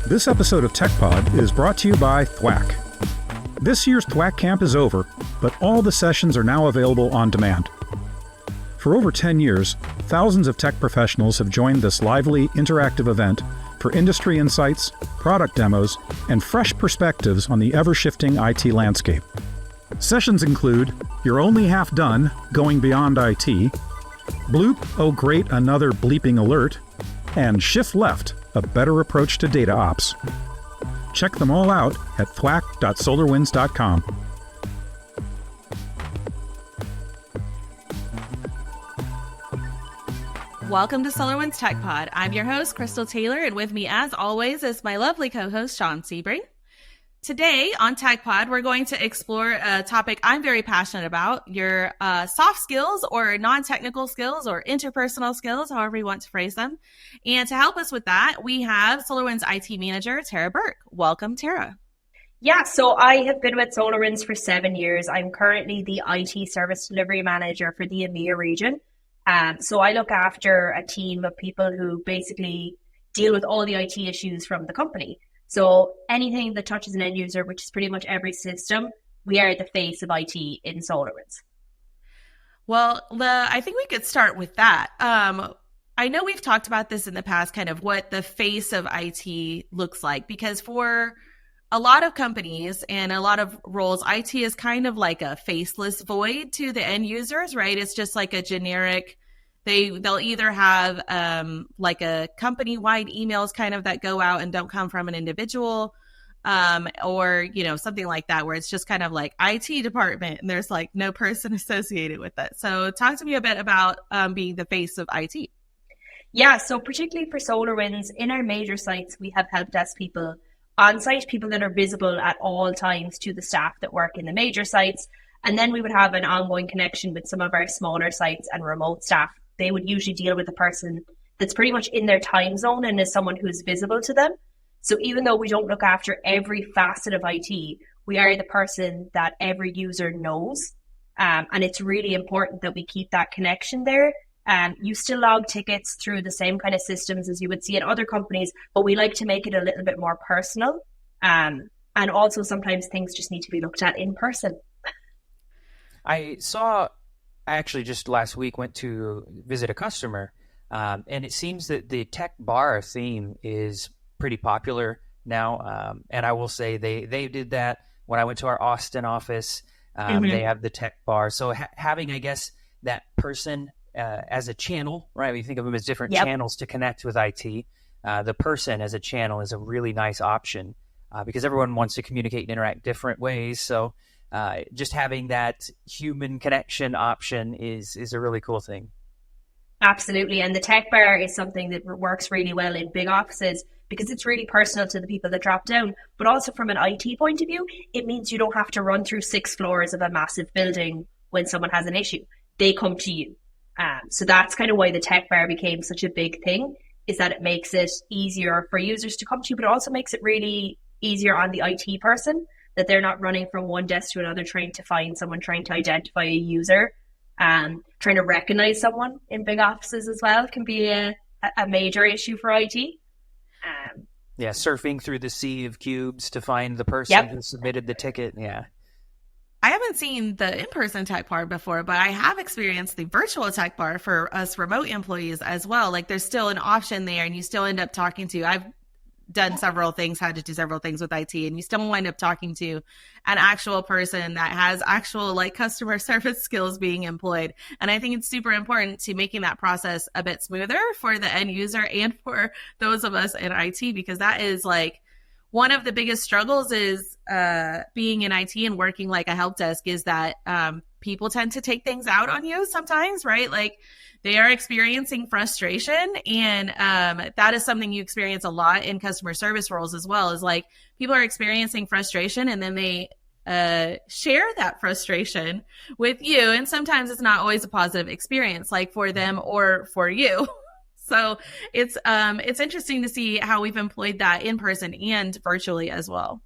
This episode of TechPod is brought to you by Thwack. This year's Thwack Camp is over, but all the sessions are now available on demand. For over 10 years, thousands of tech professionals have joined this lively, interactive event for industry insights, product demos, and fresh perspectives on the ever-shifting IT landscape. Sessions include You're Only Half Done, Going Beyond IT, Bloop, Oh Great, Another Bleeping Alert, and Shift Left, A Better Approach to Data Ops. Check them all out at thwack.solarwinds.com. Welcome to SolarWinds TechPod. I'm your host, Chrystal Taylor, and with me, as always, is my lovely co-host, Sean Sebring. Today on TechPod, we're going to explore a topic I'm very passionate about, your soft skills or non-technical skills or interpersonal skills, however you want to phrase them. And to help us with that, we have SolarWinds IT Manager, Tara Bourke. Welcome, Tara. Yeah, so I have been with SolarWinds for 7 years. I'm currently the IT Service Delivery Manager for the EMEA region. So I look after a team of people who basically deal with all the IT issues from the company. So anything that touches an end user, which is pretty much every system, we are the face of IT in SolarWinds. Well, I think we could start with that. I know we've talked about this in the past, kind of what the face of IT looks like, because for a lot of companies and a lot of roles, IT is kind of like a faceless void to the end users, right? It's just like a generic, they'll either have like a company-wide emails kind of that go out and don't come from an individual, or, you know, something like that, where it's just kind of like IT department and there's like no person associated with it. So talk to me a bit about being the face of IT. Yeah, so particularly for SolarWinds, in our major sites, we have help desk people on site, people that are visible at all times to the staff that work in the major sites. And then we would have an ongoing connection with some of our smaller sites and remote staff. They would usually deal with a person that's pretty much in their time zone and is someone who's visible to them. So even though we don't look after every facet of IT, we are the person that every user knows. And it's really important that we keep that connection there. You still log tickets through the same kind of systems as you would see at other companies, but we like to make it a little bit more personal. And also sometimes things just need to be looked at in person. I actually just last week went to visit a customer, and it seems that the tech bar theme is pretty popular now. And I will say they did that when I went to our Austin office. They have the tech bar. So having, I guess, that person as a channel, right? We think of them as different channels to connect with IT. The person as a channel is a really nice option because everyone wants to communicate and interact different ways. So just having that human connection option is a really cool thing. Absolutely. And the tech bar is something that works really well in big offices because it's really personal to the people that drop down. But also from an IT point of view, it means you don't have to run through 6 floors of a massive building when someone has an issue. They come to you. So that's kind of why the tech bar became such a big thing, is that it makes it easier for users to come to you, but it also makes it really easier on the IT person, that they're not running from one desk to another trying to find someone, trying to identify a user, trying to recognize someone in big offices as well can be a major issue for IT. Surfing through the sea of cubes to find the person who submitted the ticket. Yeah. I haven't seen the in-person tech bar before, but I have experienced the virtual tech bar for us remote employees as well. Like there's still an option there and you still end up talking to, I've done several things, had to do several things with IT, and you still wind up talking to an actual person that has actual like customer service skills being employed. And I think it's super important to making that process a bit smoother for the end user and for those of us in IT, because that is like one of the biggest struggles is being in IT and working like a help desk is that people tend to take things out on you sometimes, right? Like they are experiencing frustration, and that is something you experience a lot in customer service roles as well, is like people are experiencing frustration and then they share that frustration with you. And sometimes it's not always a positive experience, like for them or for you. So it's interesting to see how we've employed that in person and virtually as well.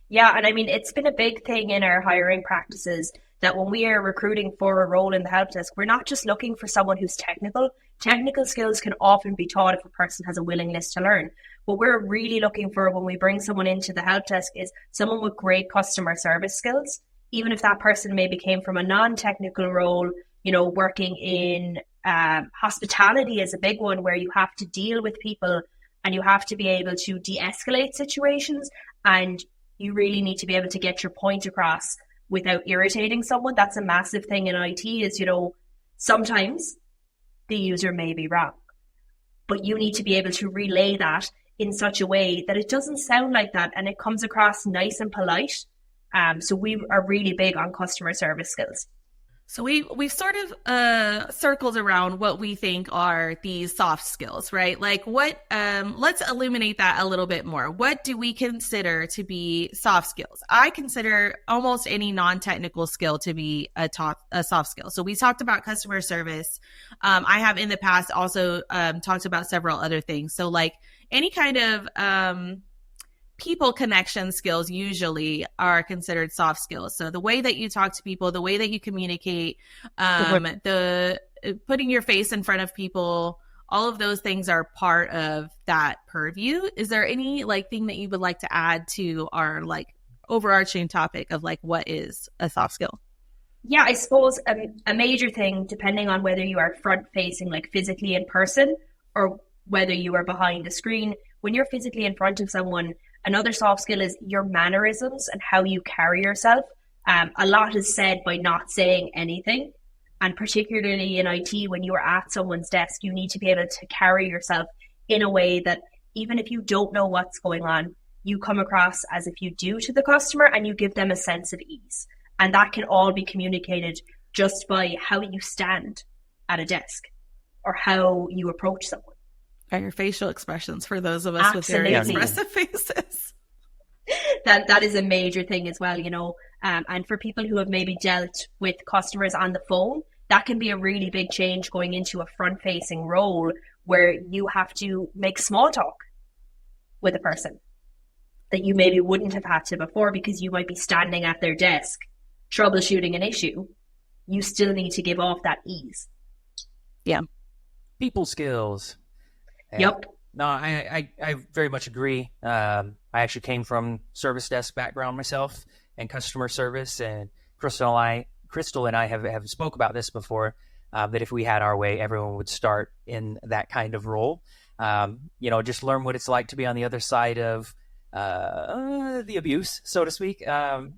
Yeah, and I mean, it's been a big thing in our hiring practices that when we are recruiting for a role in the help desk, we're not just looking for someone who's technical. Technical skills can often be taught if a person has a willingness to learn. What we're really looking for when we bring someone into the help desk is someone with great customer service skills, even if that person maybe came from a non-technical role, working in hospitality is a big one where you have to deal with people and you have to be able to de-escalate situations, and you really need to be able to get your point across without irritating someone. That's a massive thing in IT is, sometimes the user may be wrong, but you need to be able to relay that in such a way that it doesn't sound like that and it comes across nice and polite. So we are really big on customer service skills. So we've sort of circled around what we think are these soft skills, right? Like what, let's illuminate that a little bit more. What do we consider to be soft skills? I consider almost any non-technical skill to be a soft skill. So we talked about customer service. I have in the past also talked about several other things. So like any kind of people connection skills usually are considered soft skills. So the way that you talk to people, the way that you communicate, the putting your face in front of people, all of those things are part of that purview. Is there any thing that you would like to add to our overarching topic of what is a soft skill? Yeah, I suppose a major thing, depending on whether you are front facing, physically in person, or whether you are behind a screen, when you're physically in front of someone, another soft skill is your mannerisms and how you carry yourself. A lot is said by not saying anything. And particularly in IT, when you are at someone's desk, you need to be able to carry yourself in a way that even if you don't know what's going on, you come across as if you do to the customer and you give them a sense of ease. And that can all be communicated just by how you stand at a desk or how you approach someone. Your facial expressions for those of us with very expressive faces. That is a major thing as well, and for people who have maybe dealt with customers on the phone, that can be a really big change going into a front-facing role where you have to make small talk with a person that you maybe wouldn't have had to before because you might be standing at their desk troubleshooting an issue. You still need to give off that ease. Yeah. People skills. Yep. No, I very much agree. I actually came from service desk background myself and customer service, and Chrystal and I have spoke about this before, that if we had our way, everyone would start in that kind of role. Just learn what it's like to be on the other side of the abuse, so to speak,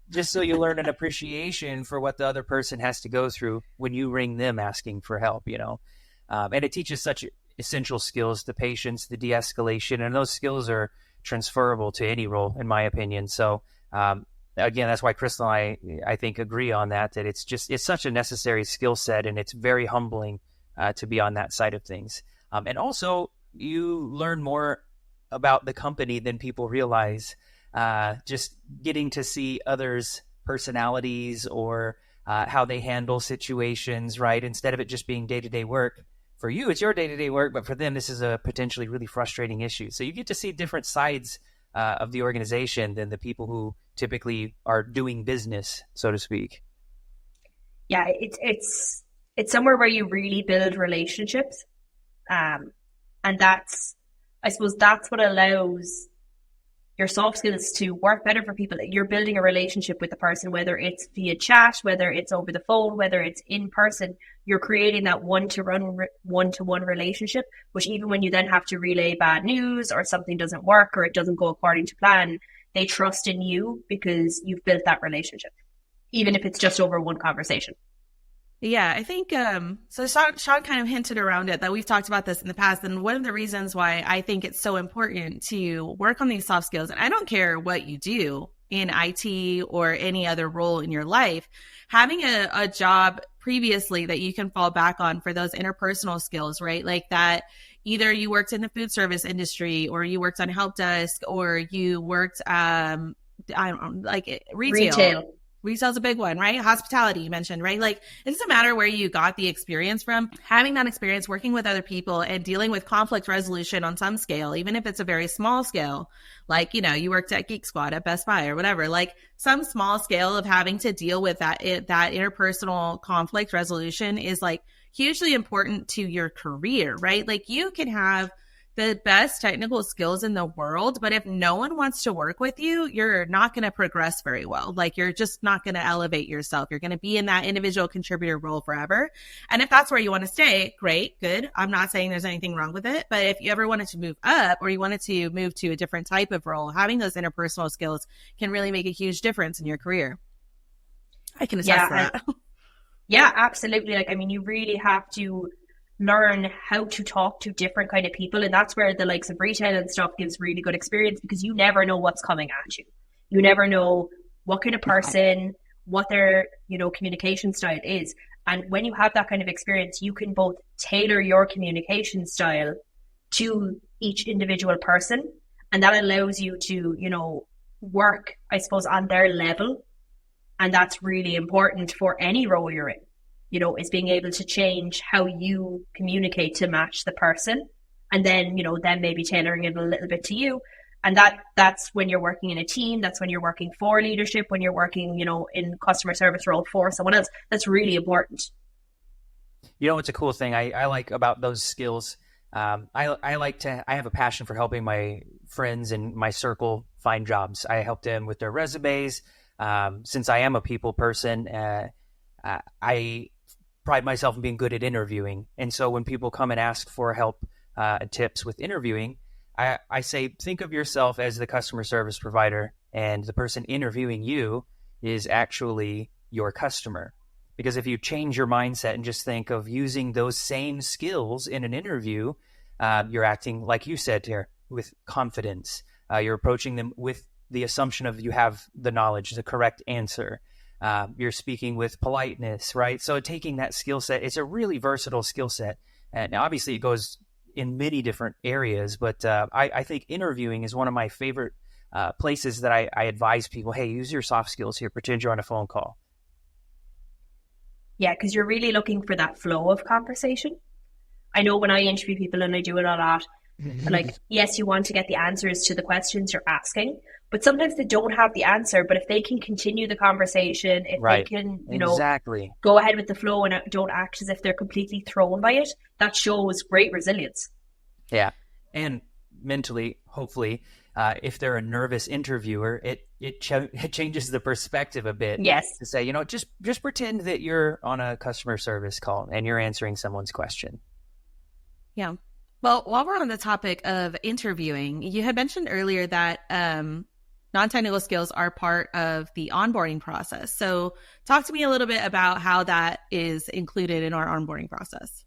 just so you learn an appreciation for what the other person has to go through when you ring them asking for help, and it teaches such essential skills, the patience, the de-escalation, and those skills are transferable to any role, in my opinion. So again, that's why Chrystal and I think agree on that it's such a necessary skill set, and it's very humbling to be on that side of things. And also, you learn more about the company than people realize. Just getting to see others' personalities or how they handle situations, right? Instead of it just being day-to-day work. For you, it's your day-to-day work, but for them, this is a potentially really frustrating issue. So you get to see different sides of the organization than the people who typically are doing business, so to speak. Yeah, it's somewhere where you really build relationships, and I suppose that's what allows your soft skills to work better for people. You're building a relationship with the person, whether it's via chat, whether it's over the phone, whether it's in person. You're creating that one-to-one relationship, which even when you then have to relay bad news or something doesn't work or it doesn't go according to plan, they trust in you because you've built that relationship, even if it's just over one conversation. Yeah, I think, so Sean kind of hinted around it that we've talked about this in the past. And one of the reasons why I think it's so important to work on these soft skills, and I don't care what you do in IT or any other role in your life, having a job previously that you can fall back on for those interpersonal skills, right? Like that either you worked in the food service industry or you worked on help desk or you worked, I don't know, like retail. Retail's a big one, right? Hospitality, you mentioned, right? Like, it doesn't matter where you got the experience from. Having that experience working with other people and dealing with conflict resolution on some scale, even if it's a very small scale, like, you worked at Geek Squad at Best Buy or whatever, like some small scale of having to deal with that interpersonal conflict resolution is like hugely important to your career, right? Like you can have the best technical skills in the world, but if no one wants to work with you, you're not going to progress very well. Like you're just not going to elevate yourself. You're going to be in that individual contributor role forever. And if that's where you want to stay, great, good. I'm not saying there's anything wrong with it, but if you ever wanted to move up or you wanted to move to a different type of role, having those interpersonal skills can really make a huge difference in your career. I can attest to that. Yeah, absolutely. Like, I mean, you really have to learn how to talk to different kind of people, and that's where the likes of retail and stuff gives really good experience, because you never know what's coming at you. You never know what kind of person, what their, you know, communication style is. And when you have that kind of experience, you can both tailor your communication style to each individual person, and that allows you to, you know, work, I suppose, on their level. And that's really important for any role you're in. You know, is being able to change how you communicate to match the person, and then, you know, then maybe tailoring it a little bit to you. And that's when you're working in a team, that's when you're working for leadership, when you're working, you know, in customer service role for someone else. That's really important. You know, what's a cool thing I like about those skills. I have a passion for helping my friends in my circle find jobs. I help them with their resumes. Since I am a people person, I pride myself in being good at interviewing. And so when people come and ask for help and tips with interviewing, I say, think of yourself as the customer service provider, and the person interviewing you is actually your customer. Because if you change your mindset and just think of using those same skills in an interview, you're acting, like you said here, with confidence. You're approaching them with the assumption of you have the knowledge, the correct answer. You're speaking with politeness, right? So taking that skill set, it's a really versatile skill set. And obviously it goes in many different areas, but I think interviewing is one of my favorite places that I advise people, hey, use your soft skills here, pretend you're on a phone call. Yeah, because you're really looking for that flow of conversation. I know when I interview people, and I do it a lot, like, yes, you want to get the answers to the questions you're asking, but sometimes they don't have the answer. But if they can continue the conversation, if they can, you know, go ahead with the flow and don't act as if they're completely thrown by it, that shows great resilience. Yeah. And mentally, hopefully, if they're a nervous interviewer, it changes the perspective a bit. Yes. To say, you know, just pretend that you're on a customer service call and you're answering someone's question. Yeah. Well, while we're on the topic of interviewing, you had mentioned earlier that non-technical skills are part of the onboarding process. So talk to me a little bit about how that is included in our onboarding process.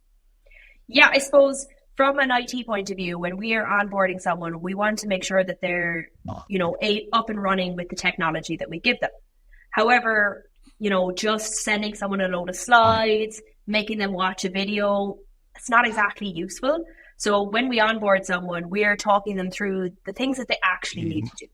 Yeah, I suppose from an IT point of view, when we are onboarding someone, we want to make sure that they're, you know, up and running with the technology that we give them. However, you know, just sending someone a load of slides, making them watch a video, it's not exactly useful. So when we onboard someone, we are talking them through the things that they actually need to do.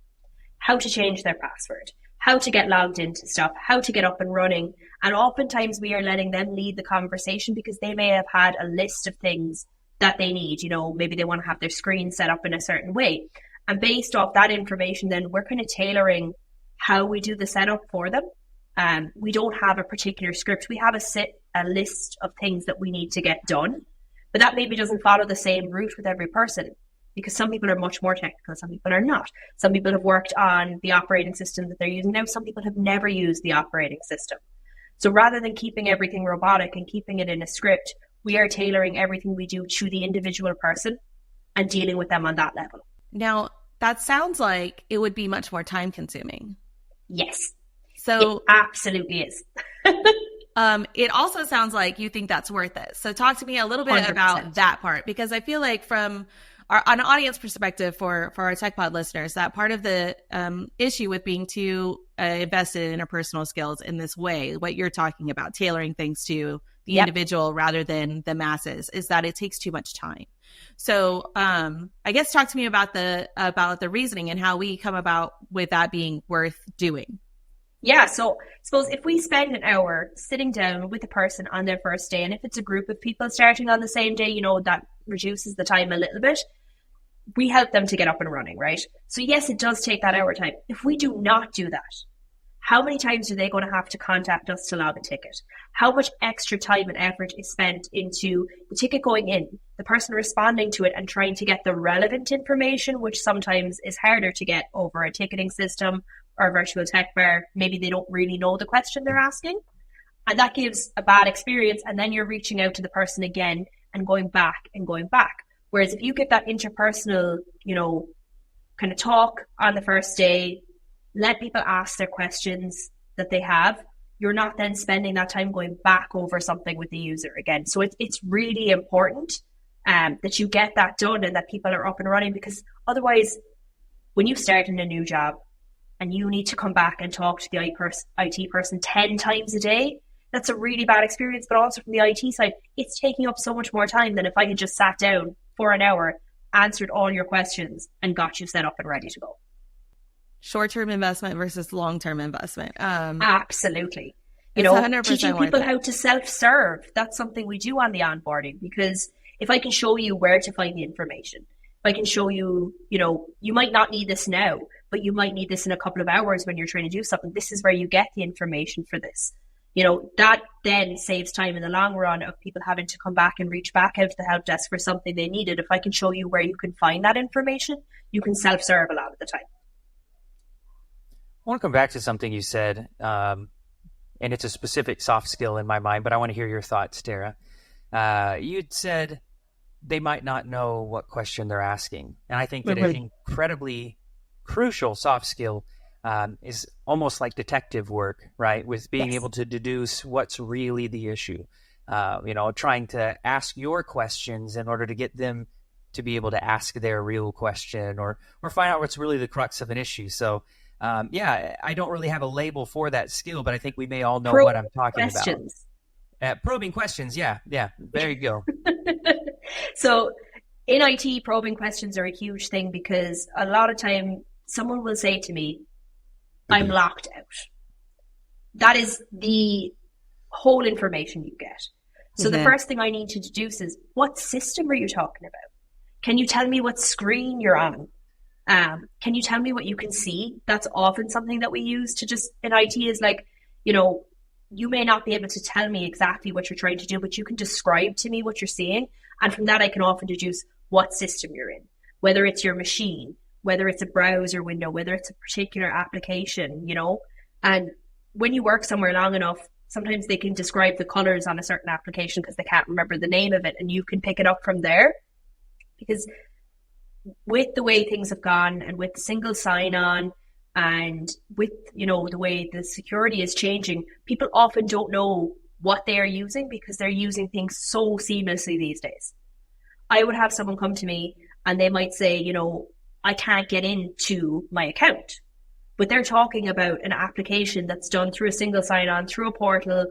How to change their password, how to get logged into stuff, how to get up and running. And oftentimes we are letting them lead the conversation because they may have had a list of things that they need. You know, maybe they want to have their screen set up in a certain way. And based off that information, then we're kind of tailoring how we do the setup for them. We don't have a particular script. We have a list of things that we need to get done. But that maybe doesn't follow the same route with every person, because some people are much more technical, some people are not. Some people have worked on the operating system that they're using now. Some people have never used the operating system. So rather than keeping everything robotic and keeping it in a script, we are tailoring everything we do to the individual person and dealing with them on that level. Now, that sounds like it would be much more time consuming. Yes. So it absolutely is. It also sounds like you think that's worth it. So talk to me a little bit 100%. about that part, because I feel like from an audience perspective for our TechPod listeners, that part of the issue with being too invested in interpersonal skills in this way, what you're talking about, tailoring things to the individual rather than the masses, is that it takes too much time. So I guess talk to me about the reasoning and how we come about with that being worth doing. Yeah, so I suppose if we spend an hour sitting down with a person on their first day, and if it's a group of people starting on the same day, you know, that reduces the time a little bit. We help them to get up and running, right? So yes, it does take that hour time. If we do not do that, How many times are they going to have to contact us to log a ticket? How much extra time and effort is spent into the ticket going in, the person responding to it and trying to get the relevant information, which sometimes is harder to get over a ticketing system or a virtual tech bar. Maybe they don't really know the question they're asking. And that gives a bad experience. And then you're reaching out to the person again and going back and going back. Whereas if you get that interpersonal, kind of talk on the first day, let people ask their questions that they have, you're not then spending that time going back over something with the user again. So it's really important that you get that done and that people are up and running, because otherwise, when you start in a new job and you need to come back and talk to the IT person 10 times a day, that's a really bad experience. But also from the IT side, it's taking up so much more time than if I had just sat down for an hour, answered all your questions, and got you set up and ready to go. Short-term investment versus long-term investment. Absolutely. It's teaching people how to self-serve. That's something we do on the onboarding, because if I can show you where to find the information, if I can show you, you might not need this now, but you might need this in a couple of hours when you're trying to do something. This is where you get the information for this. That then saves time in the long run of people having to come back and reach back out to the help desk for something they needed. If I can show you where you can find that information, you can self-serve a lot of the time. I want to come back to something you said, and it's a specific soft skill in my mind, but I want to hear your thoughts, Tara. You'd said they might not know what question they're asking. And I think that an incredibly crucial soft skill is almost like detective work, right? With being able to deduce what's really the issue. Trying to ask your questions in order to get them to be able to ask their real question or find out what's really the crux of an issue. So, I don't really have a label for that skill, but I think we may all know what I'm talking about. Probing questions. Yeah. There you go. So in IT, probing questions are a huge thing, because a lot of time someone will say to me, I'm locked out. That is the whole information you get. So the first thing I need to deduce is, what system are you talking about? Can you tell me what screen you're on? Can you tell me what you can see? That's often something that we use to just, in IT, is like, you may not be able to tell me exactly what you're trying to do, but you can describe to me what you're seeing. And from that, I can often deduce what system you're in, whether it's your machine, whether it's a browser window, whether it's a particular application, And when you work somewhere long enough, sometimes they can describe the colors on a certain application because they can't remember the name of it, and you can pick it up from there. Because with the way things have gone, and with single sign-on, and with, the way the security is changing, people often don't know what they are using because they're using things so seamlessly these days. I would have someone come to me and they might say, I can't get into my account. But they're talking about an application that's done through a single sign-on, through a portal,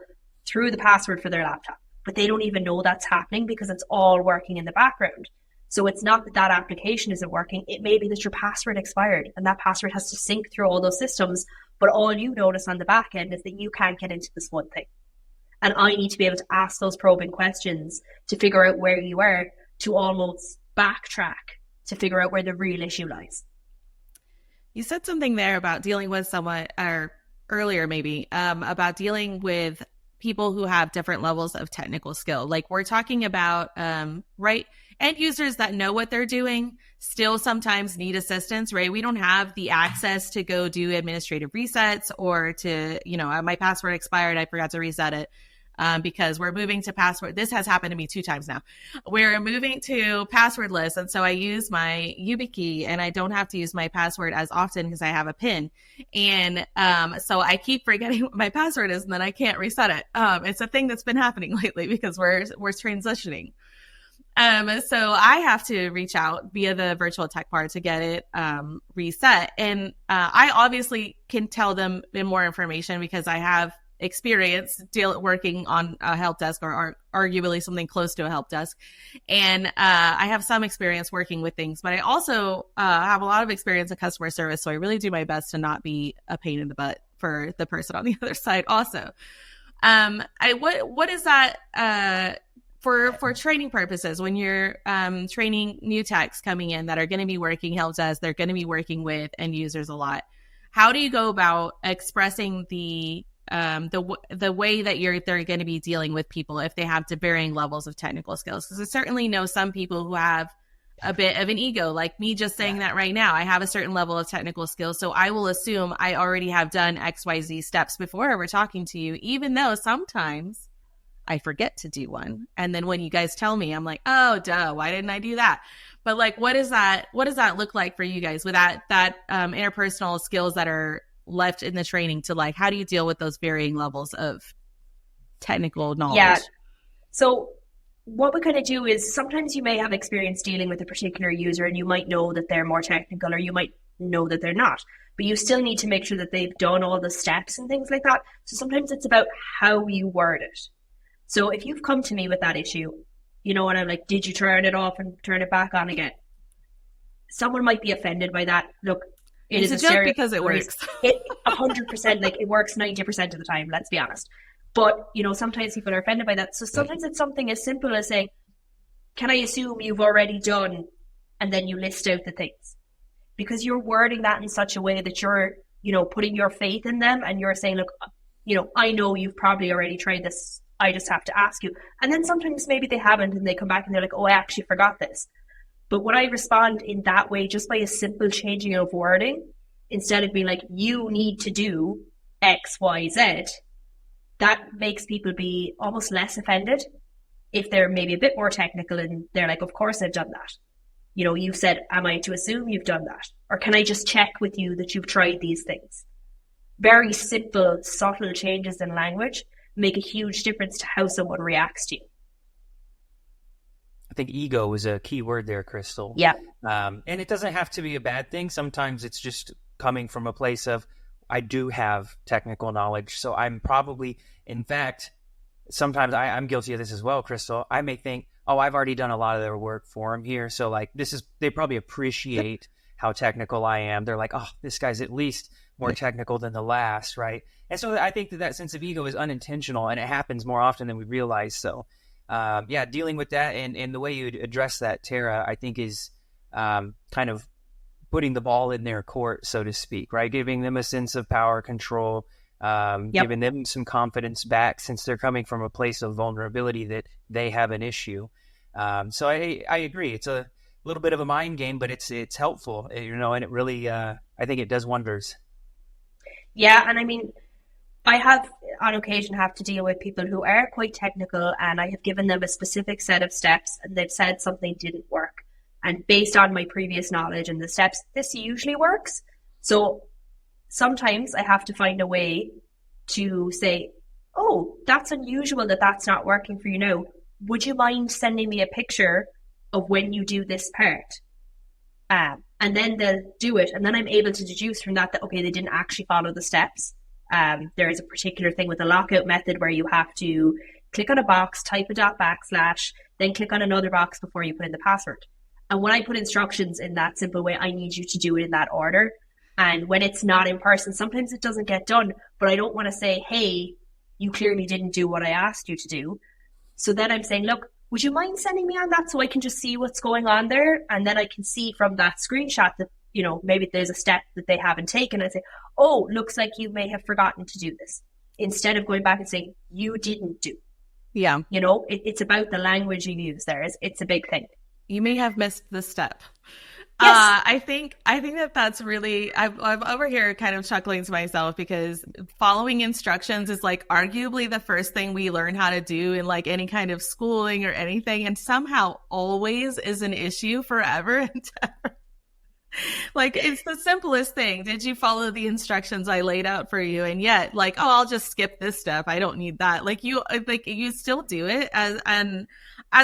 through the password for their laptop. But they don't even know that's happening because it's all working in the background. So it's not that application isn't working. It may be that your password expired and that password has to sync through all those systems. But all you notice on the back end is that you can't get into this one thing. And I need to be able to ask those probing questions to figure out where you are, to almost backtrack to figure out where the real issue lies. You said something there about dealing with someone, or earlier maybe, about dealing with people who have different levels of technical skill. Like, we're talking about, right? End users that know what they're doing still sometimes need assistance, right? We don't have the access to go do administrative resets or to, my password expired, I forgot to reset it. Because we're moving to password. This has happened to me 2 times now. We're moving to passwordless. And so I use my YubiKey and I don't have to use my password as often because I have a PIN. And so I keep forgetting what my password is and then I can't reset it. It's a thing that's been happening lately because we're transitioning. So I have to reach out via the virtual tech bar to get it reset. And I obviously can tell them more information because I have experience working on a help desk or arguably something close to a help desk. And I have some experience working with things, but I also have a lot of experience in customer service. So I really do my best to not be a pain in the butt for the person on the other side also. What is that for training purposes when you're training new techs coming in that are going to be working help desk, they're going to be working with end users a lot. how do you go about expressing the way that they're going to be dealing with people if they have to varying levels of technical skills? Because I certainly know some people who have a bit of an ego, like me just saying that right now. I have a certain level of technical skills, so I will assume I already have done XYZ steps before we're talking to you, even though sometimes I forget to do one. And then when you guys tell me, I'm like, oh, duh, why didn't I do that? But like, what does that look like for you guys with that interpersonal skills that are left in the training to like, how do you deal with those varying levels of technical knowledge? Yeah. So what we kind of do is sometimes you may have experience dealing with a particular user and you might know that they're more technical or you might know that they're not, but you still need to make sure that they've done all the steps and things like that. So sometimes it's about how you word it. So if you've come to me with that issue, you know, and I'm like, did you turn it off and turn it back on again? Someone might be offended by that. Look, it's a joke because it works. 100%, like it works 90% of the time, let's be honest. But, you know, sometimes people are offended by that. So sometimes it's something as simple as saying, can I assume you've already done, and then you list out the things? Because you're wording that in such a way that you're, you know, putting your faith in them and you're saying, look, you know, I know you've probably already tried this. I just have to ask you. And then sometimes maybe they haven't and they come back and they're like, oh, I actually forgot this. But when I respond in that way, just by a simple changing of wording, instead of being like, you need to do X, Y, Z, that makes people be almost less offended if they're maybe a bit more technical and they're like, of course I've done that. You know, you said, am I to assume you've done that? Or can I just check with you that you've tried these things? Very simple, subtle changes in language make a huge difference to how someone reacts to you. I think ego is a key word there, Chrystal. Yeah. And it doesn't have to be a bad thing. Sometimes it's just coming from a place of, I do have technical knowledge. So I'm probably, in fact, sometimes I'm guilty of this as well, Chrystal. I may think, oh, I've already done a lot of their work for them here. So like, they probably appreciate how technical I am. They're like, oh, this guy's at least more technical than the last, right? And so I think that sense of ego is unintentional and it happens more often than we realize. So dealing with that and the way you address that, Tara, I think is kind of putting the ball in their court, so to speak, right? Giving them a sense of power control, giving them some confidence back since they're coming from a place of vulnerability that they have an issue. So I agree. It's a little bit of a mind game, but it's helpful, you know, and it really, I think it does wonders. Yeah, and I mean, I have on occasion have to deal with people who are quite technical and I have given them a specific set of steps and they've said something didn't work. And based on my previous knowledge and the steps, this usually works. So sometimes I have to find a way to say, oh, that's unusual that that's not working for you now. Would you mind sending me a picture of when you do this part? And then they'll do it. And then I'm able to deduce from that, okay, they didn't actually follow the steps. There is a particular thing with the lockout method where you have to click on a box, type a /, then click on another box before you put in the password. And when I put instructions in that simple way, I need you to do it in that order. And when it's not in person, sometimes it doesn't get done, but I don't want to say, hey, you clearly didn't do what I asked you to do. So then I'm saying, look, would you mind sending me on that so I can just see what's going on there? And then I can see from that screenshot that, you know, maybe there's a step that they haven't taken. I say, oh, looks like you may have forgotten to do this. Instead of going back and saying, you didn't do. Yeah. You know, it's about the language you use there. It's a big thing. You may have missed the step. Yes. I think that's really, I'm over here kind of chuckling to myself because following instructions is like arguably the first thing we learn how to do in like any kind of schooling or anything, and somehow always is an issue forever and ever. Like, it's the simplest thing. Did you follow the instructions I laid out for you? And yet, like, oh, I'll just skip this step. I don't need that. Like, you still do it as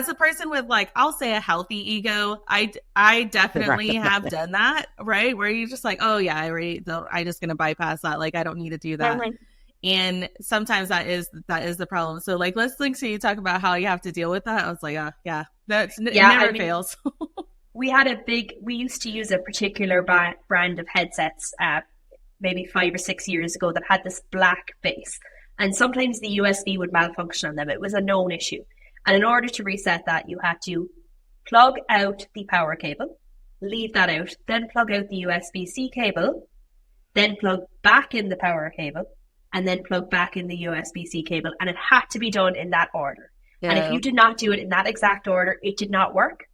a person with, like, I'll say a healthy ego. I definitely have done that, right? Where you're just like, oh yeah, I'm just going to bypass that. Like, I don't need to do that. Totally. And sometimes that is the problem. So like, listening to you talk about how you have to deal with that, I was like, it never fails. We used to use a particular brand of headsets, maybe 5 or 6 years ago, that had this black base. And sometimes the USB would malfunction on them. It was a known issue. And in order to reset that, you had to plug out the power cable, leave that out, then plug out the USB-C cable, then plug back in the power cable, and then plug back in the USB-C cable. And it had to be done in that order. Yeah. And if you did not do it in that exact order, it did not work.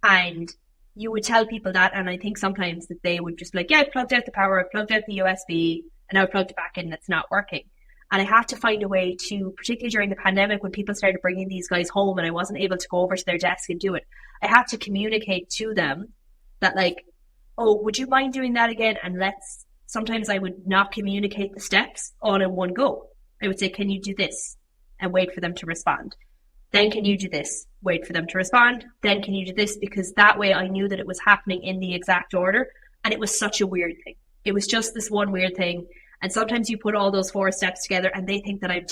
And you would tell people that, and I think sometimes that they would just be like, yeah, I plugged out the power, I plugged out the USB, and now I plugged it back in, and it's not working. And I had to find a way to, particularly during the pandemic when people started bringing these guys home and I wasn't able to go over to their desk and do it, I had to communicate to them that like, oh, would you mind doing that again? And sometimes I would not communicate the steps all in one go. I would say, can you do this? And wait for them to respond. Then can you do this? Wait for them to respond. Then can you do this? Because that way I knew that it was happening in the exact order. And it was such a weird thing. It was just this one weird thing. And sometimes you put all those 4 steps together and they think that I'm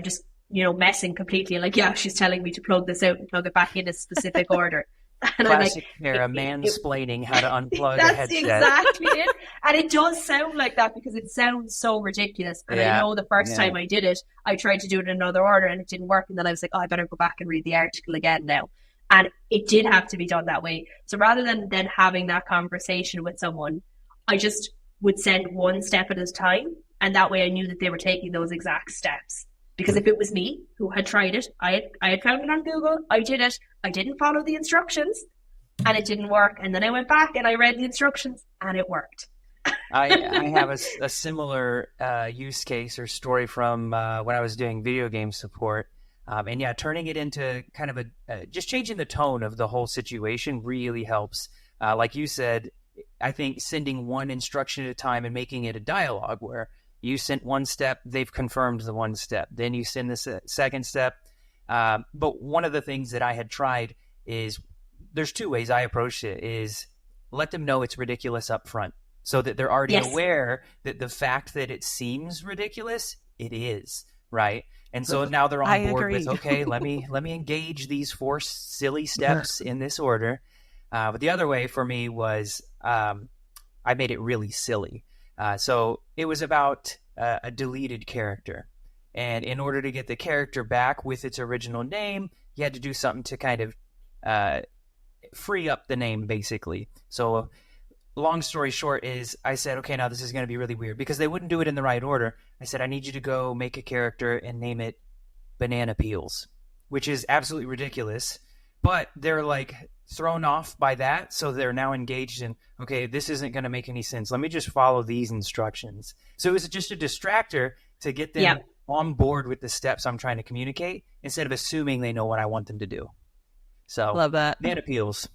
just, messing completely. Like, yeah, she's telling me to plug this out and plug it back in a specific order. And classic era mansplaining how to unplug a headset. That's exactly it. And it does sound like that because it sounds so ridiculous. And I know the first time I did it, I tried to do it in another order and it didn't work. And then I was like, oh, I better go back and read the article again now. And it did have to be done that way. So rather than then having that conversation with someone, I just would send one step at a time. And that way I knew that they were taking those exact steps. Because if it was me who had tried it, I had found it on Google, I did it, I didn't follow the instructions, and it didn't work. And then I went back and I read the instructions, and it worked. I have a similar use case or story from when I was doing video game support. And yeah, turning it into kind of just changing the tone of the whole situation really helps. Like you said, I think sending one instruction at a time and making it a dialogue where you sent one step, they've confirmed the one step. Then you send the second step. But one of the things that I had tried is, there's 2 ways I approached it, is let them know it's ridiculous up front so that they're already aware that the fact that it seems ridiculous, it is, right? And so now they're on board with, okay, let me engage these 4 silly steps in this order. But the other way for me was I made it really silly. So it was about a deleted character. And in order to get the character back with its original name, you had to do something to kind of free up the name, basically. So long story short is I said, okay, now this is going to be really weird because they wouldn't do it in the right order. I said, I need you to go make a character and name it Banana Peels, which is absolutely ridiculous. But they're like thrown off by that, so they're now engaged in, okay, this isn't going to make any sense. Let me just follow these instructions. So it was just a distractor to get them on board with the steps I'm trying to communicate instead of assuming they know what I want them to do. So love that. Banana Peels.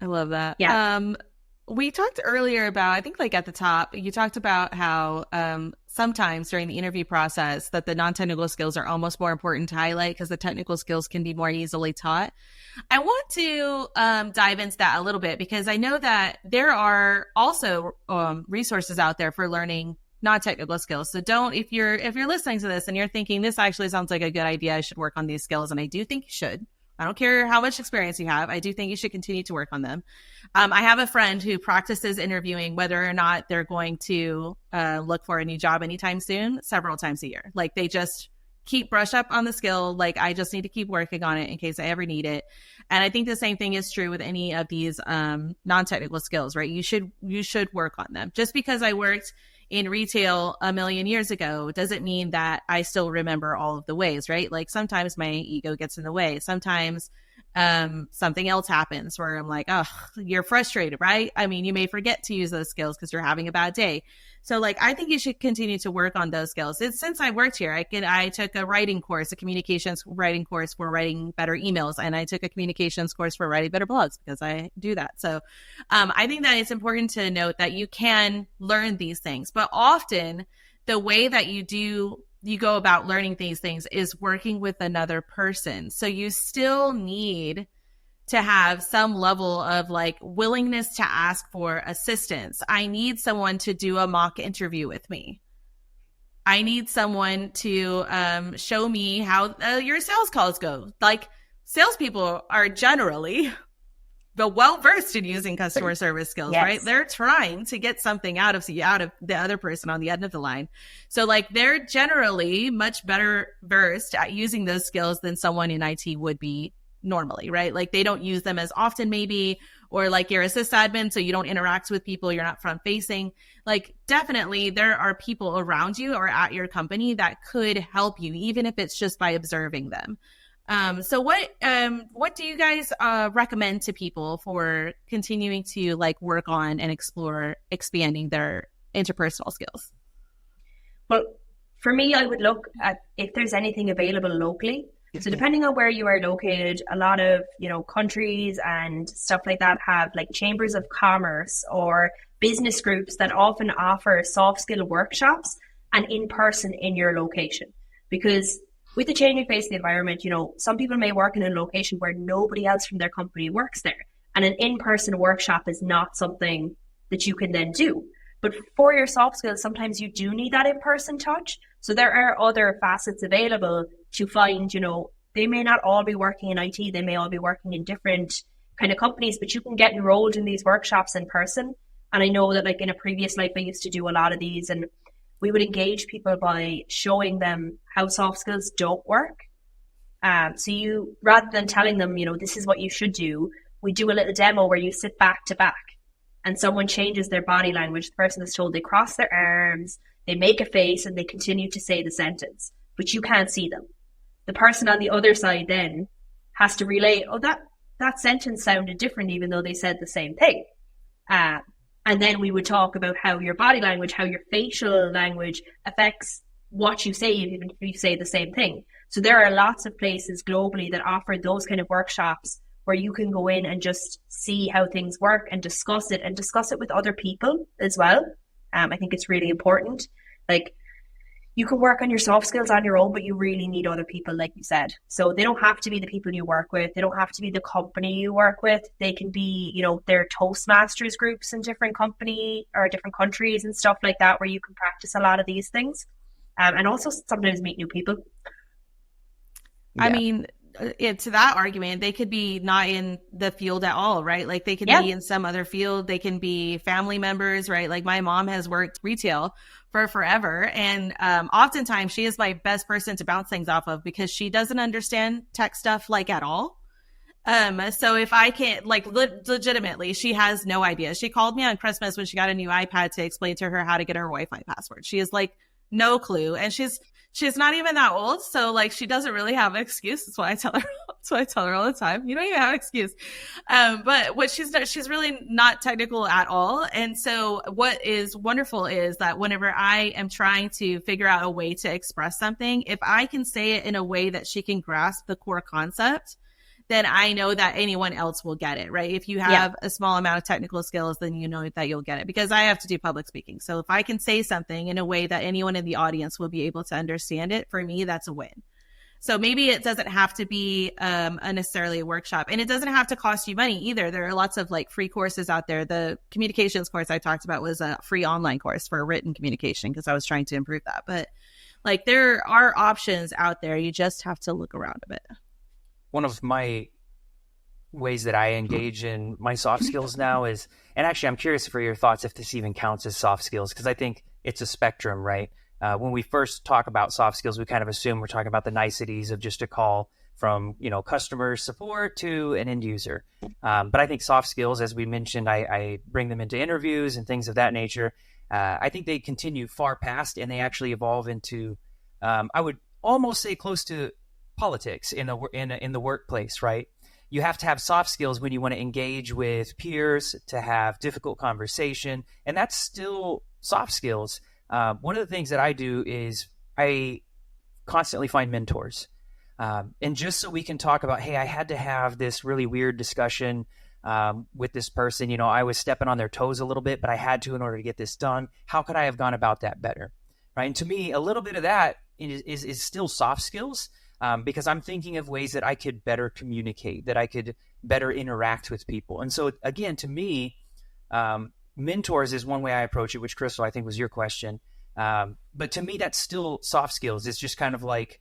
I love that. Yeah. We talked earlier about, I think like at the top, you talked about how sometimes during the interview process that the non-technical skills are almost more important to highlight because the technical skills can be more easily taught. I want to dive into that a little bit because I know that there are also resources out there for learning non-technical skills. So if you're listening to this and you're thinking this actually sounds like a good idea, I should work on these skills, and I do think you should. I don't care how much experience you have. I do think you should continue to work on them. I have a friend who practices interviewing whether or not they're going to look for a new job anytime soon, several times a year. Like they just keep brush up on the skill. Like I just need to keep working on it in case I ever need it. And I think the same thing is true with any of these non-technical skills, right? You should work on them. Just because I worked in retail a million years ago doesn't mean that I still remember all of the ways, right? Like sometimes my ego gets in the way. Sometimes something else happens where I'm like, oh, you're frustrated, right? I mean, you may forget to use those skills because you're having a bad day. So like, I think you should continue to work on those skills. Since I worked here, I took a writing course, a communications writing course for writing better emails. And I took a communications course for writing better blogs because I do that. So I think that it's important to note that you can learn these things, but often the way that you go about learning these things is working with another person. So you still need to have some level of like willingness to ask for assistance. I need someone to do a mock interview with me. I need someone to show me how your sales calls go. Like salespeople are generally well-versed in using customer service skills, yes. Right? They're trying to get something out of the other person on the end of the line. So like they're generally much better versed at using those skills than someone in IT would be normally, right? Like they don't use them as often maybe, or like you're a sysadmin, so you don't interact with people, you're not front facing. Like definitely there are people around you or at your company that could help you, even if it's just by observing them. So what do you guys recommend to people for continuing to like work on and explore expanding their interpersonal skills? Well, for me, I would look at if there's anything available locally. So depending on where you are located, a lot of, countries and stuff like that have like chambers of commerce or business groups that often offer soft skill workshops and in person in your location. Because with the changing face of the environment, some people may work in a location where nobody else from their company works there. And an in-person workshop is not something that you can then do. But for your soft skills, sometimes you do need that in-person touch. So there are other facets available to find, they may not all be working in IT. They may all be working in different kind of companies, but you can get enrolled in these workshops in person. And I know that like in a previous life, I used to do a lot of these, and we would engage people by showing them how soft skills don't work. So you, rather than telling them, this is what you should do, we do a little demo where you sit back to back and someone changes their body language. The person is told they cross their arms, they make a face, and they continue to say the sentence, but you can't see them. The person on the other side then has to relay, that sentence sounded different even though they said the same thing. And then we would talk about how your body language, how your facial language affects what you say, even if you say the same thing. So there are lots of places globally that offer those kind of workshops where you can go in and just see how things work and discuss it with other people as well. I think it's really important. Like, you can work on your soft skills on your own, but you really need other people, like you said. So they don't have to be the people you work with. They don't have to be the company you work with. They can be, their Toastmasters groups in different company or different countries and stuff like that, where you can practice a lot of these things. And also sometimes meet new people. Yeah. I mean, to that argument, they could be not in the field at all, right? Like they could be in some other field. They can be family members, right? Like my mom has worked retail for forever. And oftentimes she is my best person to bounce things off of because she doesn't understand tech stuff like at all. So if I can't, like, legitimately, she has no idea. She called me on Christmas when she got a new iPad to explain to her how to get her Wi-Fi password. She is like, no clue. And she's not even that old. So like, she doesn't really have an excuse. That's why I tell her all the time. You don't even have an excuse. But what she's really not technical at all. And so what is wonderful is that whenever I am trying to figure out a way to express something, if I can say it in a way that she can grasp the core concept, then I know that anyone else will get it, right? If you have a small amount of technical skills, then you know that you'll get it, because I have to do public speaking. So if I can say something in a way that anyone in the audience will be able to understand it, for me, that's a win. So maybe it doesn't have to be necessarily a workshop, and it doesn't have to cost you money either. There are lots of like free courses out there. The communications course I talked about was a free online course for written communication because I was trying to improve that. But like, there are options out there. You just have to look around a bit. One of my ways that I engage in my soft skills now is, and actually I'm curious for your thoughts if this even counts as soft skills, because I think it's a spectrum, right? When we first talk about soft skills, we kind of assume we're talking about the niceties of just a call from, customer support to an end user. But I think soft skills, as we mentioned, I bring them into interviews and things of that nature. I think they continue far past, and they actually evolve into, I would almost say close to politics in the workplace, right? You have to have soft skills when you want to engage with peers, to have difficult conversation, and that's still soft skills. One of the things that I do is I constantly find mentors, and just so we can talk about, hey, I had to have this really weird discussion with this person. I was stepping on their toes a little bit, but I had to in order to get this done. How could I have gone about that better, right? And to me, a little bit of that is still soft skills. Because I'm thinking of ways that I could better communicate, that I could better interact with people. And so, again, to me, mentors is one way I approach it, which, Chrystal, I think was your question. But to me, that's still soft skills. It's just kind of like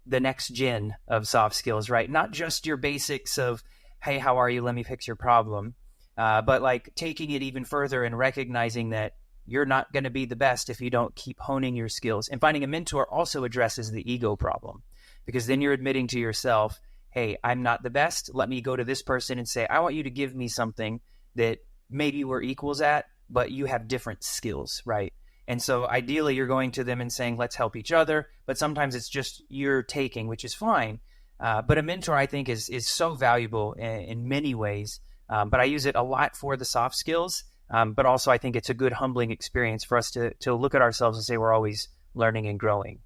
the next gen of soft skills, right? Not just your basics of, hey, how are you? Let me fix your problem. But like taking it even further and recognizing that you're not going to be the best if you don't keep honing your skills. And finding a mentor also addresses the ego problem. Because then you're admitting to yourself, hey, I'm not the best. Let me go to this person and say, I want you to give me something that maybe we're equals at, but you have different skills, right? And so ideally you're going to them and saying, let's help each other. But sometimes it's just you're taking, which is fine. But a mentor, I think, is so valuable in many ways. But I use it a lot for the soft skills. But also I think it's a good humbling experience for us to look at ourselves and say we're always learning and growing.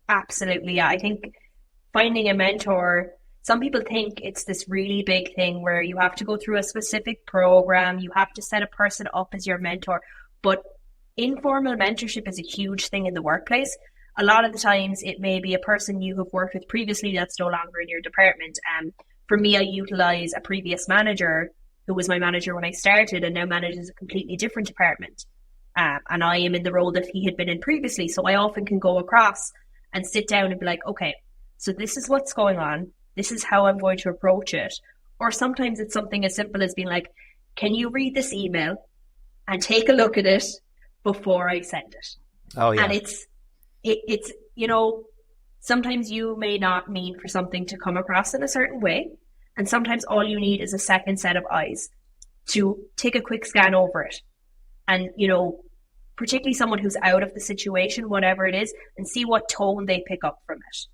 Absolutely. Yeah. I think finding a mentor, some people think it's this really big thing where you have to go through a specific program, you have to set a person up as your mentor. But informal mentorship is a huge thing in the workplace. A lot of the times it may be a person you have worked with previously that's no longer in your department. For me, I utilize a previous manager who was my manager when I started and now manages a completely different department. And I am in the role that he had been in previously. So I often can go across and sit down and be like, okay, so this is what's going on. This is how I'm going to approach it. Or sometimes it's something as simple as being like, can you read this email and take a look at it before I send it? Oh, yeah. And it's sometimes you may not mean for something to come across in a certain way. And sometimes all you need is a second set of eyes to take a quick scan over it. And, particularly someone who's out of the situation, whatever it is, and see what tone they pick up from it.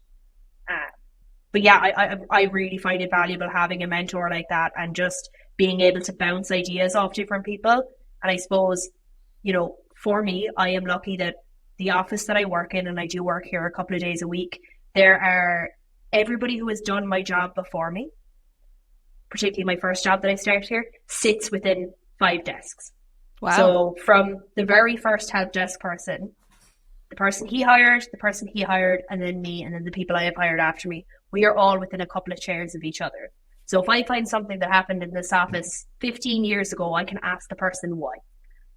But yeah, I really find it valuable having a mentor like that and just being able to bounce ideas off different people. And I suppose, for me, I am lucky that the office that I work in, and I do work here a couple of days a week, there are everybody who has done my job before me, particularly my first job that I started here, sits within 5 desks. Wow. So from the very first help desk person, the person he hired, and then me, and then the people I have hired after me, we are all within a couple of chairs of each other. So if I find something that happened in this office 15 years ago, I can ask the person why.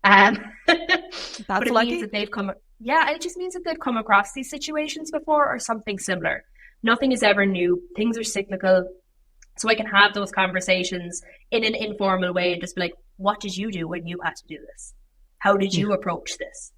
That's but it lucky. means that it just means that they've come across these situations before or something similar. Nothing is ever new. Things are cyclical. So I can have those conversations in an informal way and just be like, what did you do when you had to do this? How did you approach this?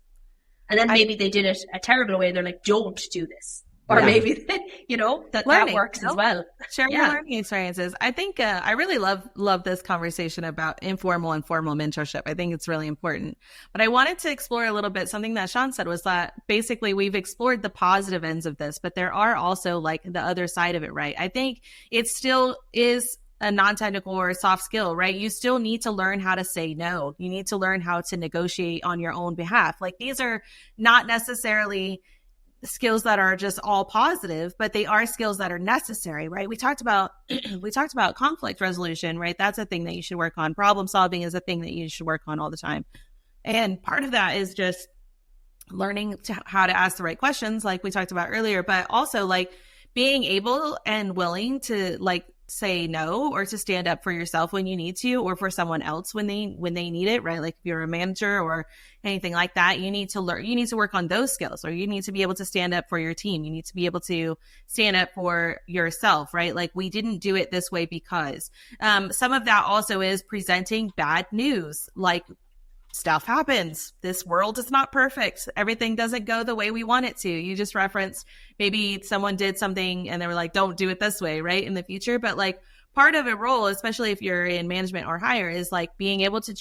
And then maybe they did it a terrible way. They're like, don't do this. Or maybe, that works as well. Share your learning experiences. I think I really love this conversation about informal and formal mentorship. I think it's really important. But I wanted to explore a little bit something that Sean said was that basically we've explored the positive ends of this, but there are also like the other side of it, right? I think it still is a non-technical or a soft skill, right? You still need to learn how to say no. You need to learn how to negotiate on your own behalf. Like these are not necessarily skills that are just all positive, but they are skills that are necessary, right? We talked about conflict resolution, right? That's a thing that you should work on. Problem solving is a thing that you should work on all the time. And part of that is just learning how to ask the right questions, like we talked about earlier, but also like being able and willing to like say no or to stand up for yourself when you need to, or for someone else when they need it, right? Like if you're a manager or anything like that, you need to work on those skills, or you need to be able to stand up for your team. You need to be able to stand up for yourself, right? Like we didn't do it this way because some of that also is presenting bad news. Like stuff happens. This world is not perfect. Everything doesn't go the way we want it to. You just referenced maybe someone did something and they were like, don't do it this way, right? In the future. But like part of a role, especially if you're in management or higher, is like being able to